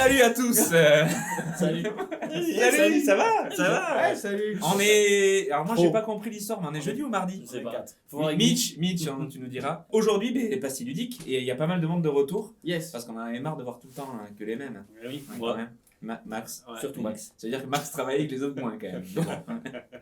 Salut à tous. Salut. Salut, ça va? Ça va? Ouais, salut. On est. Alors moi j'ai Oh. pas compris l'histoire, mais on est jeudi ou mardi? Je sais pas. Faut Mi- voir avec Mitch, hein, tu nous diras. Aujourd'hui, Pastille ludique et il y a pas mal de monde de retour Yes. parce qu'on en avait marre de voir tout le temps hein, que les mêmes. Oui, Ouais, ouais. quand même. Max. Ouais. Surtout Max. C'est-à-dire que Max travaille avec les autres moins quand même. Mais bon.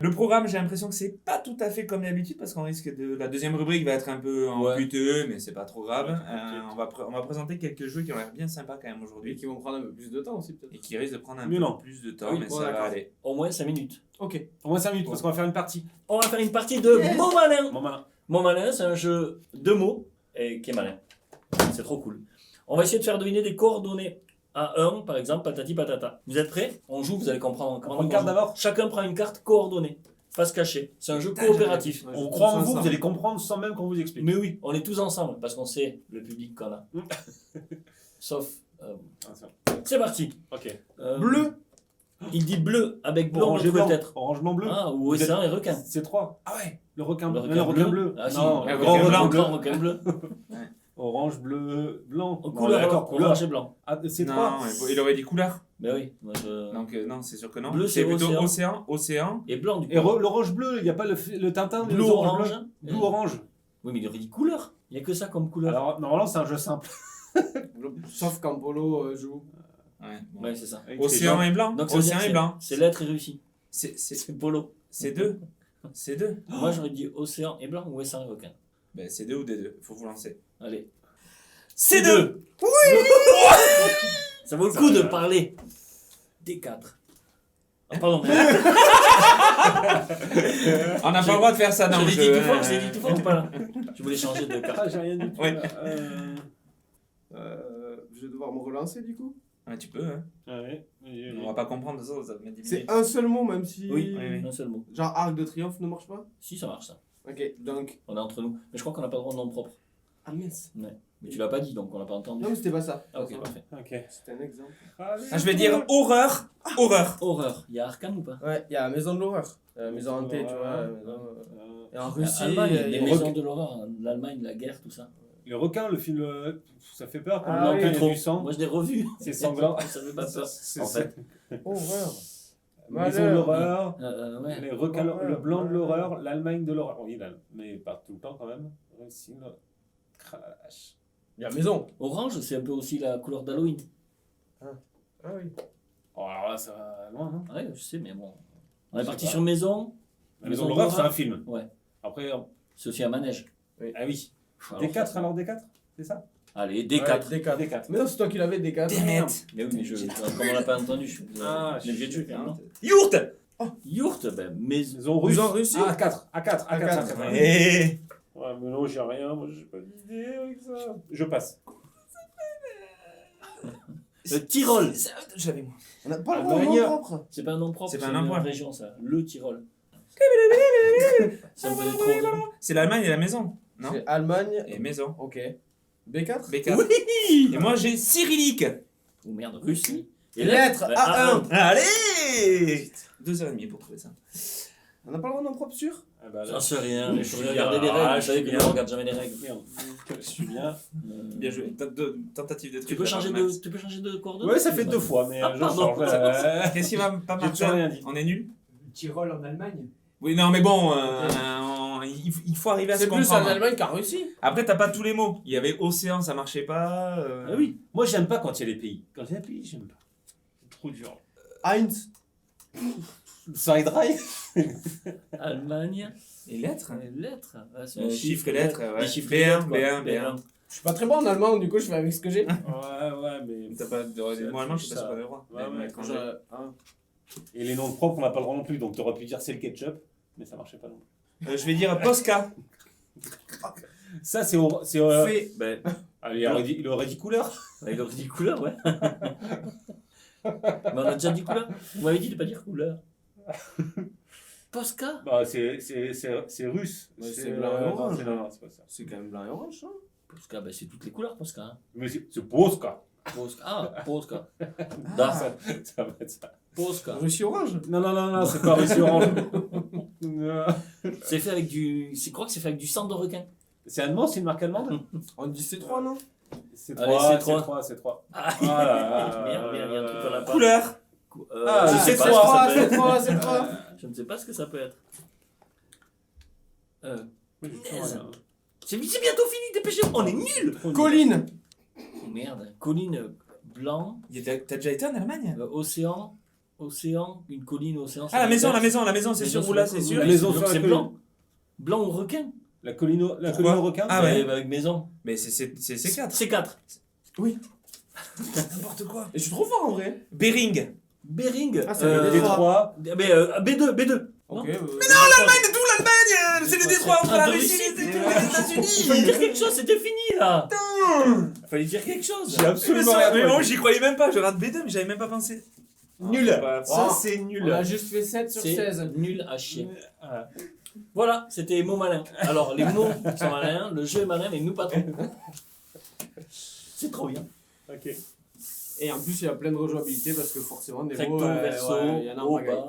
Le programme, j'ai l'impression que c'est pas tout à fait comme d'habitude parce qu'on risque de. La deuxième rubrique va être un peu en Ouais. puteux, mais c'est pas trop grave. Ouais, On va présenter quelques jeux qui ont l'air bien sympas quand même Et aujourd'hui qui vont prendre un peu plus de temps aussi, peut-être. et qui risquent de prendre un Mais peu non. plus de temps, Ah oui, mais bon, ça va d'accord. aller. Au moins 5 minutes. Ok. Au moins 5 minutes parce qu'on va faire une partie. On va faire une partie de Mot Malin. Bon, malin. Mot Malin, c'est un jeu de mots et qui est malin. C'est trop cool. On va essayer de faire deviner des coordonnées à un, par exemple, patati patata. Vous êtes prêts? On joue, vous allez comprendre. prend une carte on joue. d'abord. Chacun prend une carte coordonnée. Face cachée. C'est un jeu Putain, coopératif. Ouais, On je croit en trouve ça vous, vous sympa. allez comprendre sans même qu'on vous explique. Mais oui, on est tous ensemble parce qu'on sait le public qu'on a. Sauf. Attention. C'est parti. Ok. Bleu. Il dit bleu avec blanc Orange et d'autres blanc. peut-être. Orange, blanc, bleu. Ah, ou Vous êtes- océan et requin. C'est 3. Ah ouais. Le requin, Le le requin bleu. Ah si, Non, le le requin grand blanc. requin bleu. Grand requin bleu. Orange, bleu, blanc. En Bon, couleur, d'accord, orange et blanc. Ah, c'est Non, 3. il aurait dit couleur. Ben oui, moi je... Donc non, c'est sûr que non. Bleu, c'est plutôt océan. océan. Et blanc du coup. Et l'orange bleu, il n'y a pas le Tintin Bleu les oranges orange. bleus Bleu orange. Oui, mais il aurait dit couleur. Il n'y a que ça comme couleur. Alors, normalement, c'est un jeu simple. Sauf quand Polo joue. Ouais, bon. Ouais, c'est ça. Océan et blanc. Donc ça veut dire Océan que et blanc. c'est lettre et réussi. C'est C'est polo. deux. C'est deux. Moi j'aurais dit océan et blanc ou océan et requin. Ben c'est deux ou des deux. Faut vous lancer. Allez. C'est deux. Ça vaut le coup de parler. D4. Ah, pardon. On n'a pas le droit de faire ça dans le J'ai dit jeu. tout fort, j'ai dit tout fort ou pas là? Je voulais changer de carte. Ah, j'ai rien dit. Ouais. Je vais devoir me relancer du coup. Ouais, tu peux. Hein. Ouais. On va pas comprendre ça. Ça va mettre 10 C'est minutes. un seul mot, même si. Oui, oui, oui. un seul mot. Genre arc de triomphe ne marche pas. Si ça marche ça. Ok, donc. On est entre nous. Mais je crois qu'on n'a pas le droit de nom propre. Ah mince. Mais tu l'as pas dit donc on l'a pas entendu. Non, mais c'était pas ça. Ah ok, parfait. Ok. C'était un exemple. Ah, je vais dire horreur. Horreur. Horreur. Il y a Arkham ou pas? Ouais, il y a la maison de l'horreur. Maison hantée, tu vois. Et en Russie, Allemagne, il y a- les il y a- maisons de l'horreur, hein. L'Allemagne, la guerre, tout ça. Le requin, le film, ça fait peur quand Ah le oui, requin il y a trop. du sang. Moi je l'ai revu. C'est sanglant. Ça fait pas peur. C'est- En fait. Horreur. Maison de Malheur. l'horreur, Ouais. les requins, Horreur. le blanc de l'horreur, l'Allemagne de l'horreur. Oui, mais pas tout le temps quand même. Russie, là. Crash. Il y a maison. Orange, c'est un peu aussi la couleur d'Halloween. Ah oui. Oh, alors là, ça va loin, non? Ouais, je sais, mais bon. On est Je parti sais sur pas. maison. La Maison de l'horreur, c'est un film. Ouais. Après, C'est aussi un manège. ah oui. Alors, D4, alors D4, c'est ça? Allez, D4. Ouais, D4. D4. Mais non, c'est toi qui l'avais, D4. Damn Mais oui, mais comme on l'a pas entendu, je suis Ah, obligé de jouer quand même, non? Yourt. Yourt, ben, maison. Maison russe. Maison Russie. A4, A4, A4. A4. Eh. Ouais, mais non, j'ai rien, moi j'ai pas d'idée avec ça. Je passe. Le Tyrol. J'avais moi. On n'a pas le Ah, droit au Grenier. nom propre. C'est pas un nom propre, C'est c'est pas un nom une propre. région ça. Le Tyrol. Ça me fait trop. C'est l'Allemagne et la maison. Non. C'est Allemagne. Et maison. Ok. B4. B4. Oui. Et moi j'ai cyrillique. Oh merde, Russie. Et Lettre ben, A1. Allez. 2h30 pour trouver ça. On n'a pas le droit au nom propre sûr. Ah bah J'en sais rien, mais je suis regarder les bien. règles. Ah, Vous je savez suis que bien. nous on regarde jamais les règles. Merde, je suis bien. Bien joué. Tentative de Tu truc. peux là, changer Max. de coordonnées? Ouais, ça fait 2 fois, mais Ah, je pardon. change. Qu'est-ce qui va pas J'ai marcher? toujours rien dit. On est nul. Tyrol en Allemagne. Oui, non, mais bon, il faut arriver à se C'est plus en comprendre. Allemagne qu'en Russie. Après, t'as pas tous les mots. Il y avait océan, ça marchait pas. Ah oui, moi j'aime pas quand il y a les pays. Quand il y a les pays, j'aime pas. C'est trop dur. Heinz. Side drive. Allemagne. Les lettres. Lettres. Ouais, c'est Chiffres et lettres, ouais. Les chiffres B1, et lettres, quoi. B1, B1. Je suis pas très bon en allemand, du coup je fais avec ce que j'ai. Ouais, mais. T'as pas de. Moi, allemand, je sais pas si ça. t'as pas le droit. Ouais, Même ouais, étranger. Et les noms propres, on n'a pas le droit non plus, donc t'aurais pu dire c'est le ketchup, mais ça marchait pas non plus. Je vais dire Posca. Ça, c'est. Fait. Ben, Allez, il aurait dit couleur. il aurait dit couleur, ouais. Mais on a déjà dit couleur. Vous m'avez dit de pas dire couleur. Posca. Bah, c'est russe. Ouais, c'est blanc et orange. Non, c'est pas ça. C'est quand même blanc et orange, ça. Posca, ben c'est toutes les couleurs, Posca. Hein. Mais c'est Posca. Posca. Ah, Posca. Ah. Ça va être ça. Posca. Russie orange. Non, c'est pas Russie orange. Non. C'est fait avec du. Je crois que c'est fait avec du sang de requin. C'est allemand, c'est une marque allemande. On dit C3, non? C'est Allez, 3, c'est c'est 3. 3, c'est 3. Ah, il y a un truc qu'on n'a pas. Couleur. Ah, je sais c'est pas ce que ça 3, peut c'est être. 3, c'est 3. Je ne sais pas ce que ça peut être. Oui, j'ai toujours rien. C'est bientôt fini, dépêchez-vous, on est nuls. Colline. Oh, merde, colline blanc, T'as déjà été en Allemagne? océan, une colline, océan. Ah, la maison, c'est sûr. Ou là, c'est sûr. La maison Donc sur la c'est colline. blanc. Blanc ou requin. La colline au Pourquoi requin. Ah ouais. Avec maison. Mais c'est 4. C'est 4. N'importe quoi. Et je suis trop fort en vrai. Bering. Bering. Ah, c'est le Détroit. Mais B2. Ok. Non. D'où l'Allemagne? C'est le détroit entre la de Russie et Russie. les Il fallait États-Unis. dire quelque chose, c'était fini là. Il fallait dire quelque chose. J'ai absolument rien. Mais non, j'y croyais même pas. Je rate B2, mais j'avais même pas pensé. Nul. Bah, Ça, Oh. c'est On nul. a juste fait 7 sur C'est 16. nul à chier. Ah. Voilà, c'était les mots malins. Alors, les mots sont malins, le jeu est malin, mais nous pas trop. C'est trop bien. Ok. Et en plus, il y a plein de rejouabilité parce que forcément, des Recto, mots, verso, il y en a en haut, pagaille. bas.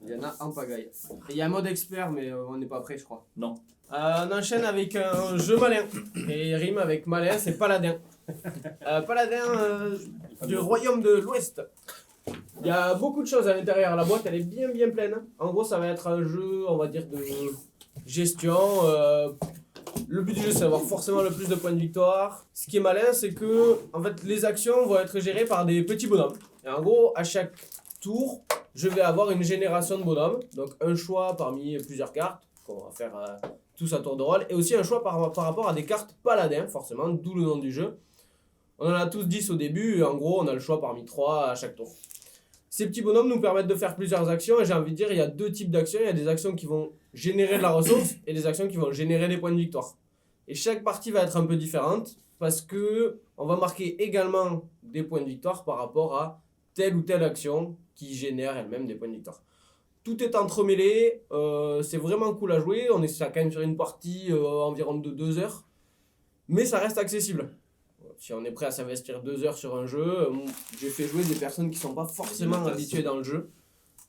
Il y en a en pagaille. Et il y a un mode expert, mais on n'est pas prêt, je crois. Non. On enchaîne avec un jeu malin. Et il rime avec malin, c'est paladin. Paladin du royaume de l'Ouest. Il y a beaucoup de choses à l'intérieur. La boîte, elle est bien pleine. En gros, ça va être un jeu, on va dire, de gestion. Le but du jeu, c'est d'avoir forcément le plus de points de victoire. Ce qui est malin, c'est que en fait, les actions vont être gérées par des petits bonhommes. Et en gros, à chaque tour, je vais avoir une génération de bonhommes. Donc un choix parmi plusieurs cartes, qu'on va faire tous à tour de rôle. Et aussi un choix par rapport à des cartes paladins, forcément, d'où le nom du jeu. On en a tous 10 au début, et en gros, on a le choix parmi 3 à chaque tour. Ces petits bonhommes nous permettent de faire plusieurs actions, et j'ai envie de dire, il y a 2 types d'actions. Il y a des actions qui vont générer de la ressource, et des actions qui vont générer des points de victoire. Et chaque partie va être un peu différente, parce que on va marquer également des points de victoire par rapport à telle ou telle action qui génère elle-même des points de victoire. Tout est entremêlé, c'est vraiment cool à jouer, on est quand même sur une partie environ de 2 heures, mais ça reste accessible. Si on est prêt à s'investir 2 heures sur un jeu, j'ai fait jouer des personnes qui sont pas forcément habituées dans le jeu,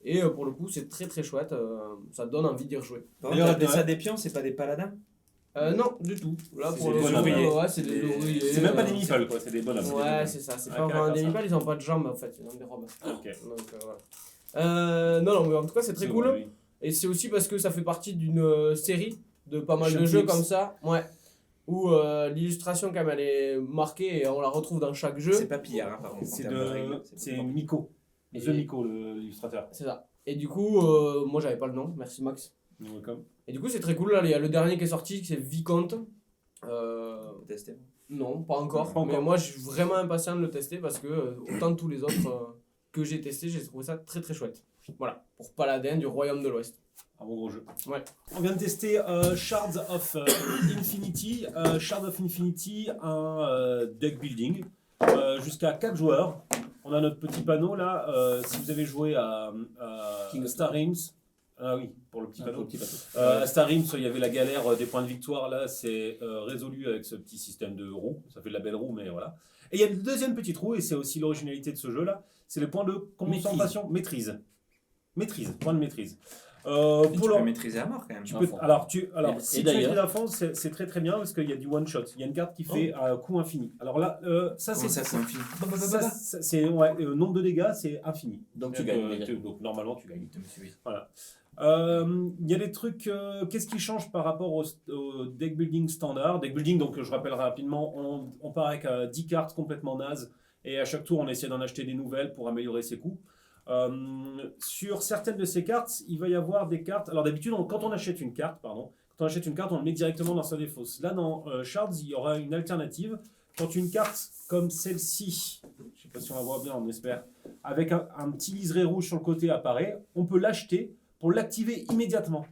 et pour le coup c'est très très chouette, ça donne envie d'y rejouer. Par contre, t'appelais ça des pions, c'est pas des paladins? Non, du tout. Là C'est pour des le ouvriers. coup, ouais, c'est des ouvriers. C'est même pas des meeples, quoi. C'est des bonhommes. Ouais, c'est ça. C'est Ah, pas vraiment caractère, des ça. meeples, ils ont pas de jambes en fait, ils ont des robes. Ok. Donc voilà. Non, mais en tout cas, c'est très C'est cool. bon, oui. Et c'est aussi parce que ça fait partie d'une série de pas mal de Shot jeux Clips. comme ça. Ouais. Où l'illustration, quand même, elle est marquée et on la retrouve dans chaque jeu. C'est pas pillard, hein, par contre. en C'est termes de règles, c'est pas- Miko. Et- The Miko, l'illustrateur. C'est ça. Et du coup, moi, j'avais pas le nom. Merci, Max. Welcome. Et du coup, c'est très cool. Là, il y a le dernier qui est sorti, c'est Vicomte. Faut tester. Non, pas encore. Pas encore. Mais moi, je suis vraiment impatient de le tester parce que autant de tous les autres que j'ai testés, j'ai trouvé ça très très chouette. Voilà, pour Paladin du Royaume de l'Ouest. Un bon gros jeu. Ouais. On vient de tester Shards of Infinity. Shards of Infinity, un deck building. Jusqu'à 4 joueurs. On a notre petit panneau là. Si vous avez joué à Star Realms. Ah oui, pour le petit panneau. À Star Realms, il y avait la galère des points de victoire. Là, c'est résolu avec ce petit système de roue. Ça fait de la belle roue, mais voilà. Et il y a une deuxième petite roue, et c'est aussi l'originalité de ce jeu-là. C'est le point de concentration, maîtrise. Maîtrise, point de maîtrise. Tu Pour leur- peux maîtriser à mort quand même. tu À peux, fond. alors, Et si tu d'ailleurs- maîtrises à fond, c'est très très bien parce qu'il y a du one shot. Il y a une carte qui fait un coup infini. Alors là, ça Comment c'est ça, c'est infini? c'est ouais, nombre de dégâts, c'est infini. Donc tu gagnes. les gars. Donc normalement tu gagnes. Je me suis dit. Il y a des trucs. Qu'est-ce qui change par rapport au deck building standard? Deck building, donc je rappelle rapidement, on part avec 10 cartes complètement nazes et à chaque tour on essaie d'en acheter des nouvelles pour améliorer ses coups. Sur certaines de ces cartes, il va y avoir des cartes. Alors d'habitude, quand on achète une carte, on le met directement dans sa défausse. Là, dans Shards, il y aura une alternative. Quand une carte comme celle-ci, je ne sais pas si on la voit bien, on espère, avec un petit liseré rouge sur le côté apparaît, on peut l'acheter pour l'activer immédiatement.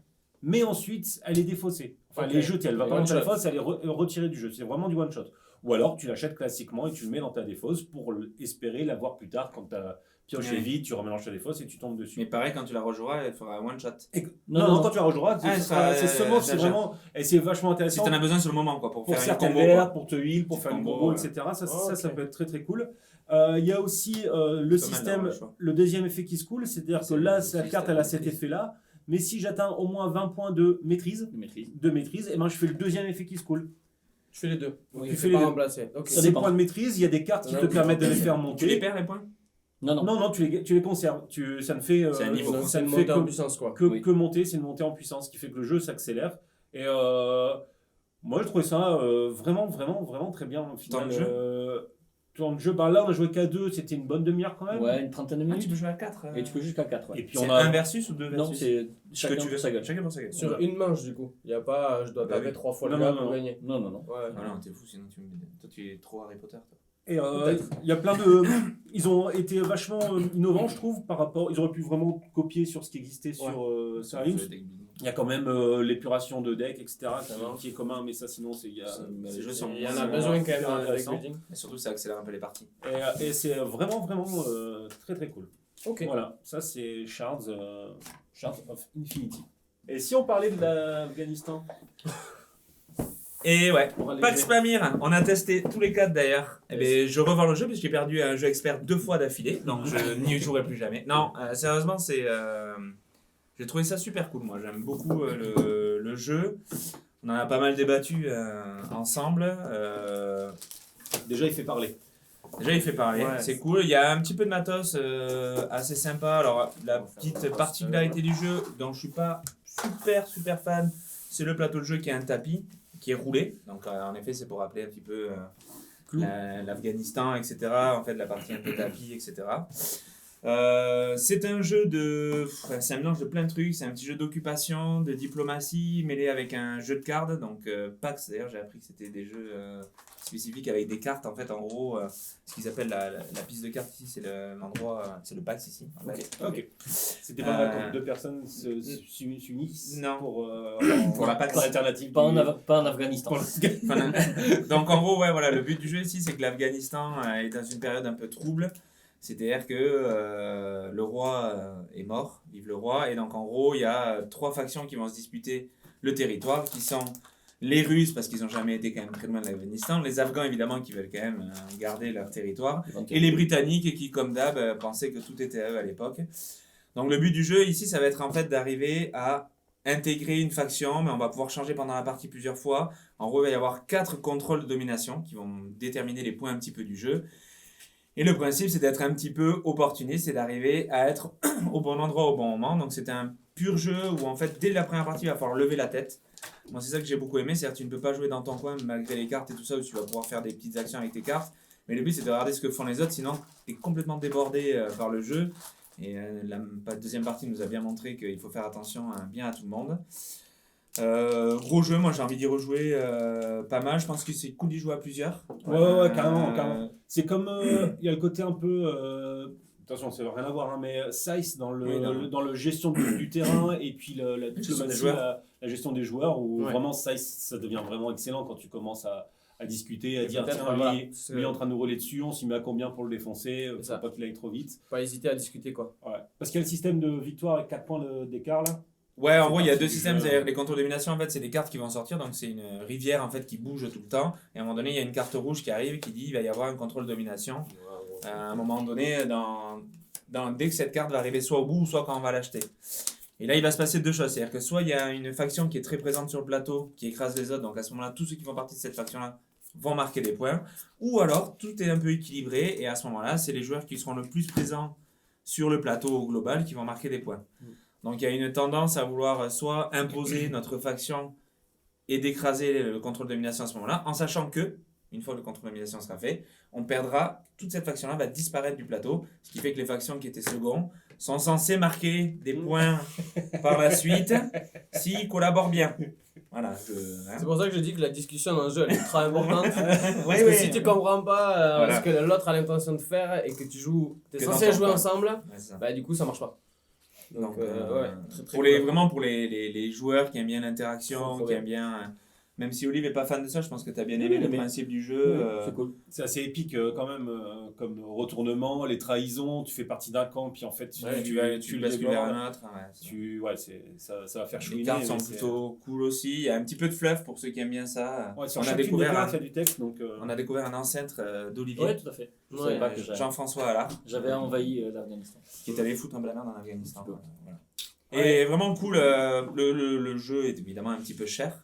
Mais ensuite, elle est défaussée. Enfin, Ok. elle est jetée, elle ne va pas One dans ta shot. défausse, elle est retirée du jeu. C'est vraiment du one shot. Ou alors, tu l'achètes classiquement et tu le mets dans ta défausse pour espérer l'avoir plus tard quand ta pioche est Ouais. vide, tu remélanges ta défausse et tu tombes dessus. Mais pareil, quand tu la rejoueras, il faudra one shot. Non, quand tu la rejoueras, Ah, c'est seulement si déjà. vraiment. Et c'est vachement Si intéressant. t'en as besoin sur le moment, quoi, pour Pour faire un certaines combo. verres, quoi. pour te heal, pour Petit faire une combo, combo, ouais. etc. Ça, Oh, ça ok. peut être très très cool. Il y a aussi le Pas mal système, d'avoir le choix. le deuxième effet qui se coule, c'est-à-dire que C'est là, le cette système carte elle a de cet maîtrise. effet-là, mais si j'atteins au moins 20 points de maîtrise, Tu maîtrises. et ben je fais le deuxième effet qui se coule. Je fais les deux. Oui, Tu tu fais fais pas les deux. remplacer. Ok. Ça Ces dépend. points de maîtrise, il y a des cartes qui te permettent de les faire Tu les monter. perds les points? Non, non. Non, tu les conserves. Ça ne fait, C'est un niveau, Donc, quoi. c'est ça une ne fait montée en que, puissance, quoi. Oui. que monter, c'est une montée en puissance qui fait que le jeu s'accélère. Et moi, je trouvais ça vraiment, vraiment, vraiment très bien. Au final, Temps de jeu temps de jeu, bah, là, on a joué qu'à 2, c'était une bonne demi-heure quand même. Ouais, une trentaine de Ah, tu minutes. peux jouer à 4. Et tu peux jusqu'à 4. Ouais. Et puis C'est on a. un versus ou deux versus? Non, c'est ce chacun que tu veux. pour sa gueule. Chacun pour sa gueule. Sur une manche, du coup. Il n'y a pas, je dois Bah taper oui. 3 fois Non, le gars non, pour non. gagner. Non, non, non. Ouais. Ah non, t'es fou, sinon tu me... Toi, tu es trop Harry Potter, toi. Et Peut-être. il y a plein de. Ils ont été vachement innovants, je trouve, par rapport. Ils auraient pu vraiment copier sur ce qui existait sur Games. Il y a quand même l'épuration de deck, etc., qui est commun, mais ça, sinon, c'est. les jeux sont Il y en a besoin quand même dans le deck intéressant. building. Et surtout, ça accélère un peu les parties. Et c'est vraiment, vraiment très, très cool. Ok. Voilà, ça, c'est Shards of Infinity. Et si on parlait de l'Afghanistan, Et ouais, on va Pax Pamir, on a testé tous les 4 d'ailleurs. Eh ben, je revends le jeu parce que j'ai perdu un jeu expert 2 fois d'affilée, donc je n'y jouerai plus jamais. Non, sérieusement, j'ai trouvé ça super cool. Moi, j'aime beaucoup le jeu. On en a pas mal débattu ensemble. Déjà, il fait parler. Déjà, il fait parler, Ouais. c'est cool. Il y a un petit peu de matos assez sympa. Alors, la petite particularité du jeu, dont je suis pas super fan, c'est le plateau de jeu qui est un tapis, qui est roulé. Donc, en effet, c'est pour rappeler un petit peu l'Afghanistan, etc. En fait, la partie un peu tapis, etc. C'est un jeu c'est un mélange de plein de trucs. C'est un petit jeu d'occupation, de diplomatie, mêlé avec un jeu de cartes. Donc, PAX, d'ailleurs, j'ai appris que c'était des jeux spécifiques avec des cartes. En fait, en gros, ce qu'ils appellent la piste de cartes ici, c'est l'endroit, c'est le PAX ici. En fait. Ok. C'était pas mal quand deux personnes s'unissent Non. pour la PAX. l'alternative. Pas en Afghanistan. Enfin, donc en gros, ouais, voilà, le but du jeu ici, c'est que l'Afghanistan est dans une période un peu trouble. C'est-à-dire que le roi est mort, vive le roi, et donc en gros, il y a 3 factions qui vont se disputer le territoire, qui sont les Russes, parce qu'ils n'ont jamais été quand même très loin de l'Afghanistan, les Afghans, évidemment, qui veulent quand même garder leur territoire, et les Britanniques, qui, comme d'hab, pensaient que tout était à eux à l'époque. Donc le but du jeu ici, ça va être en fait d'arriver à intégrer une faction, mais on va pouvoir changer pendant la partie plusieurs fois. En gros, il va y avoir 4 contrôles de domination qui vont déterminer les points un petit peu du jeu. Et le principe, c'est d'être un petit peu opportuniste, c'est d'arriver à être au bon endroit au bon moment. Donc c'est un pur jeu où en fait, dès la première partie, il va falloir lever la tête. Moi, c'est ça que j'ai beaucoup aimé, c'est-à-dire que tu ne peux pas jouer dans ton coin malgré les cartes et tout ça, où tu vas pouvoir faire des petites actions avec tes cartes. Mais le but, c'est de regarder ce que font les autres, sinon tu es complètement débordé par le jeu. Et la deuxième partie nous a bien montré qu'il faut faire attention bien à tout le monde. Gros jeu, moi j'ai envie d'y rejouer pas mal. Je pense que c'est cool d'y jouer à plusieurs. Ouais, carrément. C'est comme. Il y a le côté un peu. Attention, ça n'a rien à voir, hein, mais Size dans dans le gestion du terrain et puis la diplomatie, la gestion des joueurs, où vraiment Size, ça devient vraiment excellent quand tu commences à discuter, à dire tiens, lui est en train de nous rouler dessus, on s'y met à combien pour le défoncer, faut pas qu'il aille trop vite. Pas hésiter à discuter, quoi. Ouais. Parce qu'il y a le système de victoire avec 4 points d'écart là. Ouais, en gros, il y a 2 systèmes. C'est-à-dire les contrôles de domination, en fait, c'est des cartes qui vont sortir. Donc, c'est une rivière en fait qui bouge tout le temps. Et à un moment donné, il y a une carte rouge qui arrive qui dit il va y avoir un contrôle de domination. À un moment donné, dès que cette carte va arriver soit au bout, soit quand on va l'acheter. Et là, il va se passer 2 choses. C'est-à-dire que soit il y a une faction qui est très présente sur le plateau, qui écrase les autres. Donc, à ce moment-là, tous ceux qui font partie de cette faction-là vont marquer des points. Ou alors, tout est un peu équilibré. Et à ce moment-là, c'est les joueurs qui seront le plus présents sur le plateau au global qui vont marquer des points. Donc il y a une tendance à vouloir soit imposer notre faction et d'écraser le contrôle de domination à ce moment-là, en sachant que, une fois que le contrôle de domination sera fait, on perdra, toute cette faction-là va disparaître du plateau, ce qui fait que les factions qui étaient seconds sont censées marquer des points par la suite s'ils collaborent bien. Voilà. C'est pour ça que je dis que la discussion dans le jeu elle est très importante. Oui, Parce que si tu comprends pas Voilà. ce que l'autre a l'intention de faire et que tu joues, t'es Que censé dans jouer ton ensemble, Ouais, c'est ça. bah du coup ça marche pas. Donc, ouais, très cool. Vraiment pour les joueurs qui aiment bien l'interaction, qui aiment bien... même si Olive n'est pas fan de ça, je pense que tu as bien aimé le principe du jeu. C'est cool. C'est assez épique quand même, comme retournement, les trahisons, tu fais partie d'un camp, puis en fait tu bascules vers un autre. Ça va faire chouiner. Les cartes sont plutôt cool aussi. Il y a un petit peu de fluff pour ceux qui aiment bien ça. Ouais, sur chacune des cartes, il y a du texte. Donc, on a découvert un ancêtre d'Olivier. Oui, tout à fait. Je savais pas que Jean-François Allard. J'avais envahi l'Afghanistan. Qui est allé foutre un blameur en Afghanistan. Voilà. Et vraiment cool. Le jeu est évidemment un petit peu cher.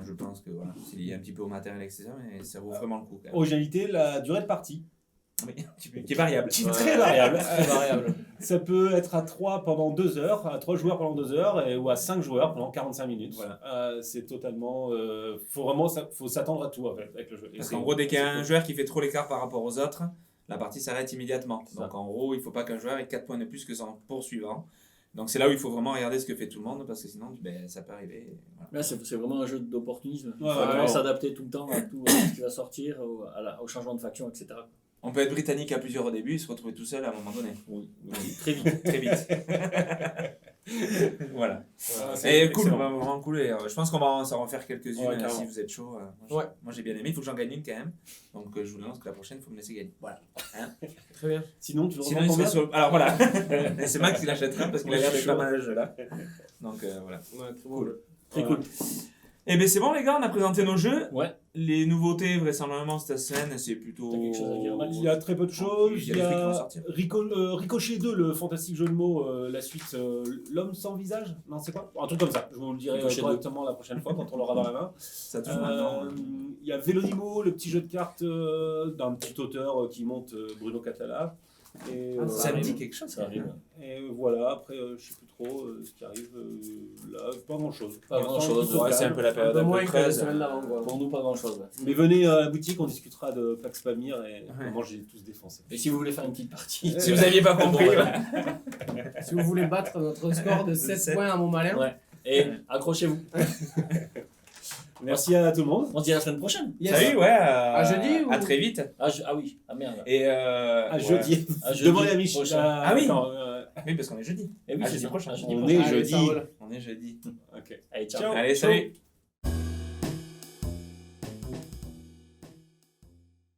je pense que voilà, c'est lié un petit peu au matériel, etc. Mais ça vaut vraiment le coup. Quand même. Originalité, la durée de partie. Oui, qui est variable. Qui est très variable. Très variable. Ça peut être à 3 pendant 2 heures, à 3 joueurs pendant 2 heures, ou à 5 joueurs pendant 45 minutes. Voilà. C'est totalement. Faut s'attendre à tout avec le jeu. Et Parce c'est- qu'en gros, dès qu'il y a un c'est joueur qui fait trop l'écart par rapport aux autres, la partie s'arrête immédiatement. Ça. Donc en gros, il ne faut pas qu'un joueur ait 4 points de plus que son poursuivant. Donc c'est là où il faut vraiment regarder ce que fait tout le monde, parce que sinon, ben, ça peut arriver. Voilà. Là, c'est vraiment un jeu d'opportunisme. Il Ouais, faut ouais, vraiment ouais. s'adapter tout le temps à tout à ce qui va sortir, au changement de faction, etc. On peut être britannique à plusieurs au début et se retrouver tout seul à un moment donné. Oui, très vite. Très vite. Voilà. c'est Et cool, excellent. vraiment cool. Et, je pense qu'on va s'en refaire quelques-unes Ouais, carrément. si vous êtes chaud. Moi j'ai bien aimé, il faut que j'en gagne une quand même. Donc je vous lance que la prochaine, il faut me laisser gagner. Voilà. Très bien. Sinon, tu le Sinon, revends il combien sera sur... Alors voilà. Et c'est Max qui l'achètera parce qu'il a l'air d'être pas mal à ce jeu-là. Donc voilà. Ouais, très bon jeu. Très cool. Et bien c'est bon les gars, on a présenté nos jeux. Ouais. Les nouveautés vraisemblablement cette semaine, c'est plutôt... T'as quelque chose à dire, Max Il y a très peu de choses. Il y a des trucs qui vont sortir. Ricochet 2, le fantastique jeu de mots, la suite L'homme sans visage. Non, c'est quoi? Un truc comme ça. Je vous le dirai Ricochet 2. correctement la prochaine fois quand on l'aura dans la main. Ça touche maintenant. Il y a Vélonimo, le petit jeu de cartes d'un petit auteur qui monte Bruno Catala. Et, Ça me arrive. dit quelque chose. Ça arrive. et voilà, après, je sais plus trop ce qui arrive là. Pas grand chose. Pas grand-chose. Ouais, c'est un peu la Un période peu un moins peu que la creuse. semaine d'avant, quoi. Pour nous, pas grand-chose. Mais venez à la boutique, on discutera de Pax Pamir et comment j'ai tous défoncé. Et si vous voulez faire une petite partie, Si vous n'aviez pas compris. Bon, voilà. Si vous voulez battre notre score de 7 points à Montmalin, Ouais. Et accrochez-vous. Merci à tout le monde. On se dit à la semaine prochaine. yes. Salut, ouais. À jeudi ou- À très vite. Ah oui, ah merde. Et À ouais. jeudi. À jeudi Demandez à Mich. prochain. Ah oui. D'accord, Oui, parce qu'on est jeudi. Et oui, À c'est jeudi ça. prochain. À jeudi On prochain. est Allez, jeudi. ça roule. On est jeudi. Ok. Allez, ciao. Ciao. Allez, salut.